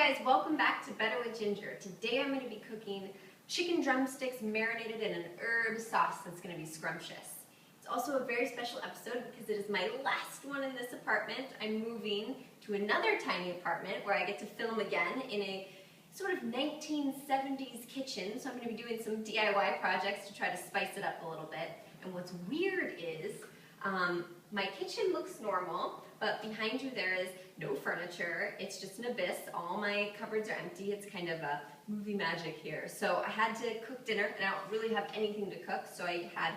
guys, welcome back to Better with Ginger. Today I'm going to be cooking chicken drumsticks marinated in an herb sauce that's going to be scrumptious. It's also a very special episode because it is my last one in this apartment. I'm moving to another tiny apartment where I get to film again in a sort of 1970s kitchen, so I'm going to be doing some DIY projects to try to spice it up a little bit. And what's weird is my kitchen looks normal, but behind you there is no furniture. It's just an abyss. All my cupboards are empty. It's kind of a movie magic here. So I had to cook dinner, and I don't really have anything to cook, so I had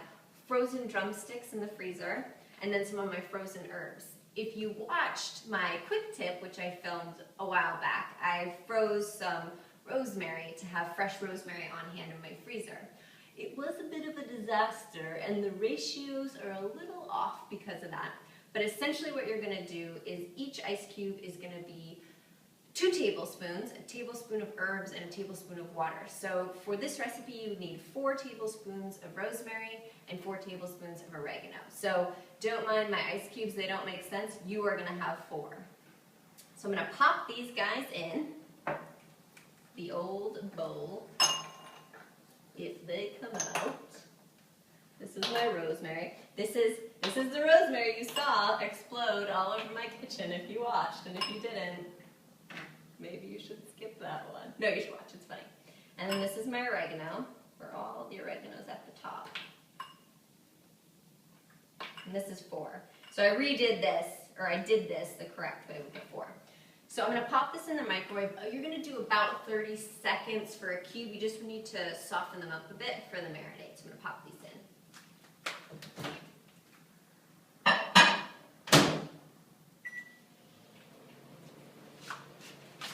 frozen drumsticks in the freezer, and then some of my frozen herbs. If you watched my quick tip, which I filmed a while back, I froze some rosemary to have fresh rosemary on hand in my freezer. It was a bit of a disaster, and the ratios are a little off because of that. But essentially what you're going to do is each ice cube is going to be 2 tablespoons, a tablespoon of herbs, and a tablespoon of water. So for this recipe you need 4 tablespoons of rosemary and 4 tablespoons of oregano. So don't mind my ice cubes, they don't make sense. You are going to have 4. So I'm going to pop these guys in the old bowl. If they come out, this is my rosemary. This is the rosemary you saw explode all over my kitchen if you watched, and if you didn't, maybe you should skip that one. No, you should watch, it's funny. And then this is my oregano, where all the oregano's at the top. And this is 4. So I redid this, or I did this the correct way with the 4. So I'm going to pop this in the microwave. You're going to do about 30 seconds for a cube. You just need to soften them up a bit for the marinade. So I'm going to pop these in.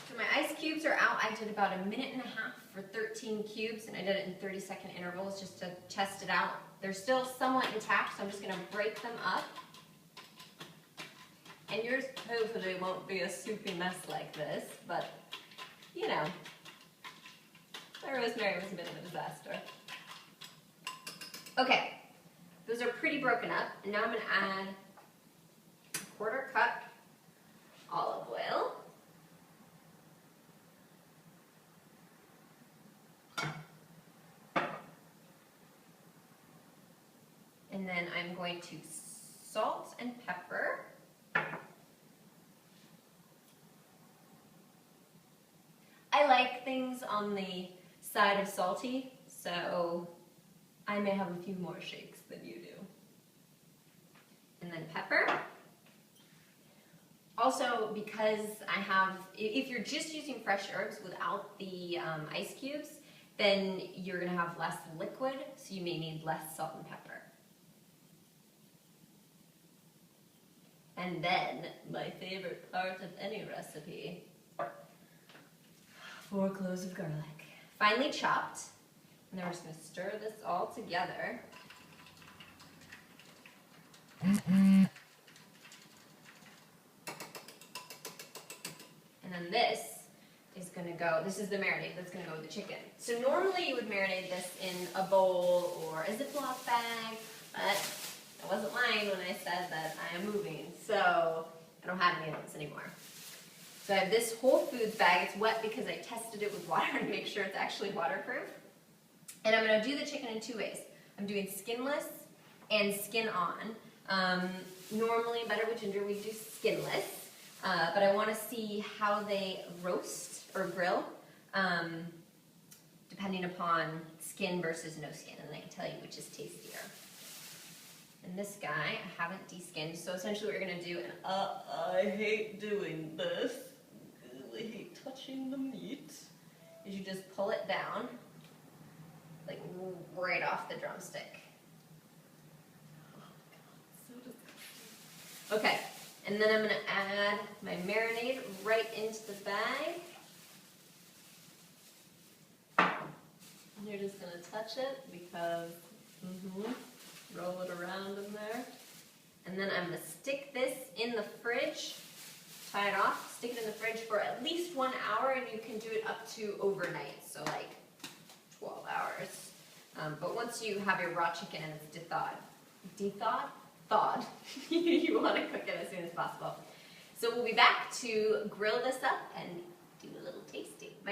So my ice cubes are out. I did about 1.5 minutes for 13 cubes, and I did it in 30-second intervals just to test it out. They're still somewhat intact, so I'm just going to break them up. And yours hopefully won't be a soupy mess like this, but, you know, my rosemary was a bit of a disaster. Okay, those are pretty broken up, and now I'm going to add a 1/4 cup olive oil. And then I'm going to salt and pepper. I like things on the side of salty, so I may have a few more shakes than you do. And then pepper. Also, because I have, if you're just using fresh herbs without the ice cubes, then you're going to have less liquid, so you may need less salt and pepper. And then, my favorite part of any recipe, 4 cloves of garlic. Finely chopped. And then we're just going to stir this all together. And then this is going to go, this is the marinade that's going to go with the chicken. So normally you would marinate this in a bowl or a Ziploc bag, but I wasn't lying when I said that I am moving, so I don't have any of those anymore. So I have this Whole Foods bag. It's wet because I tested it with water to make sure it's actually waterproof. And I'm going to do the chicken in 2 ways. I'm doing skinless and skin on. Normally, Better with Ginger, we do skinless, but I want to see how they roast or grill, depending upon skin versus no skin, and I can tell you which is tastier. And this guy, I haven't de-skinned, so essentially what you're going to do, and I hate doing this, I hate touching the meat, is you just pull it down, like right off the drumstick. Oh my God, so disgusting. Okay, and then I'm going to add my marinade right into the bag. And you're just going to touch it because, roll it around in there. And then I'm going to stick this in the fridge, tie it off, stick it in the fridge for at least 1 hour, and you can do it up to overnight, so like 12 hours. But once you have your raw chicken and it's thawed, you want to cook it as soon as possible. So we'll be back to grill this up and do a little taste.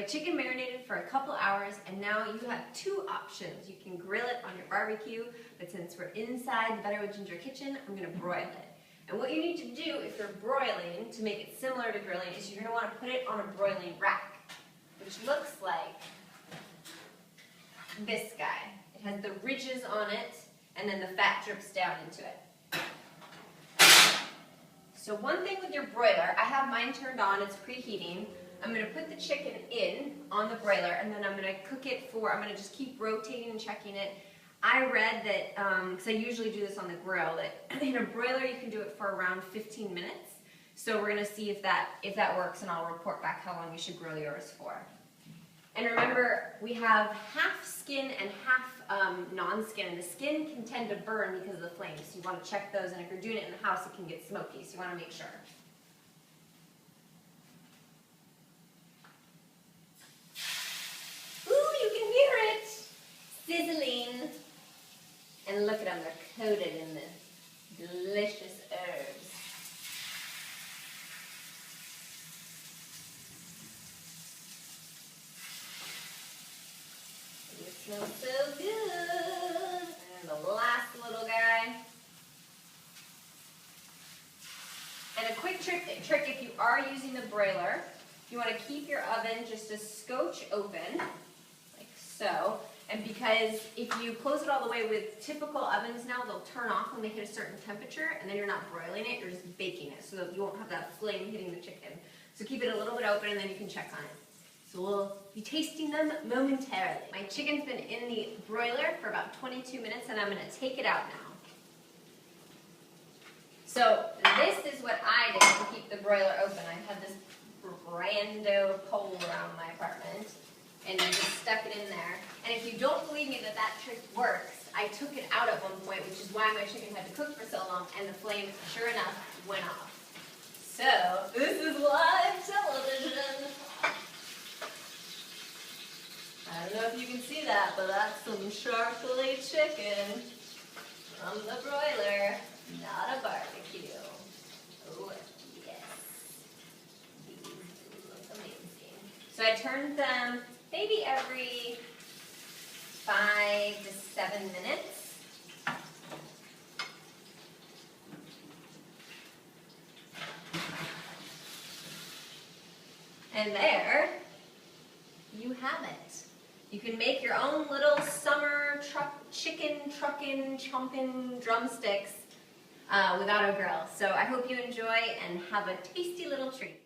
chicken marinated for a couple hours, and now you have two options. You can grill it on your barbecue, but since we're inside the Better with Ginger kitchen, I'm gonna broil it. And what you need to do if you're broiling, to make it similar to grilling, is you're gonna wanna put it on a broiling rack, which looks like this guy. It has the ridges on it, and then the fat drips down into it. So one thing with your broiler, I have mine turned on, it's preheating. I'm gonna put the chicken in on the broiler, and then I'm gonna cook it I'm gonna just keep rotating and checking it. I read that, because I usually do this on the grill, that in a broiler you can do it for around 15 minutes. So we're gonna see if that works, and I'll report back how long you should grill yours for. And remember, we have half skin and half non-skin, and the skin can tend to burn because of the flames. So you want to check those, and if you're doing it in the house, it can get smoky, so you want to make sure. Ooh, you can hear it! Sizzling. And look at them, they're coated in the delicious herbs. Smells so good. And the last little guy. And a quick trick if you are using the broiler, you want to keep your oven just a scotch open, like so. And because if you close it all the way with typical ovens now, they'll turn off when they hit a certain temperature, and then you're not broiling it, you're just baking it, so that you won't have that flame hitting the chicken. So keep it a little bit open, and then you can check on it. So we'll be tasting them momentarily. My chicken's been in the broiler for about 22 minutes, and I'm gonna take it out now. So this is what I did to keep the broiler open. I had this rando pole around my apartment, and I just stuck it in there. And if you don't believe me that that trick works, I took it out at one point, which is why my chicken had to cook for so long, and the flame, sure enough, went off. So this is live television. I don't know if you can see that, but that's some shark-fillet chicken from the broiler, not a barbecue. Oh, yes. These look amazing. So I turned them maybe every 5 to 7 minutes. And there you have it. You can make your own little summer chicken truckin' chompin' drumsticks without a grill. So I hope you enjoy and have a tasty little treat.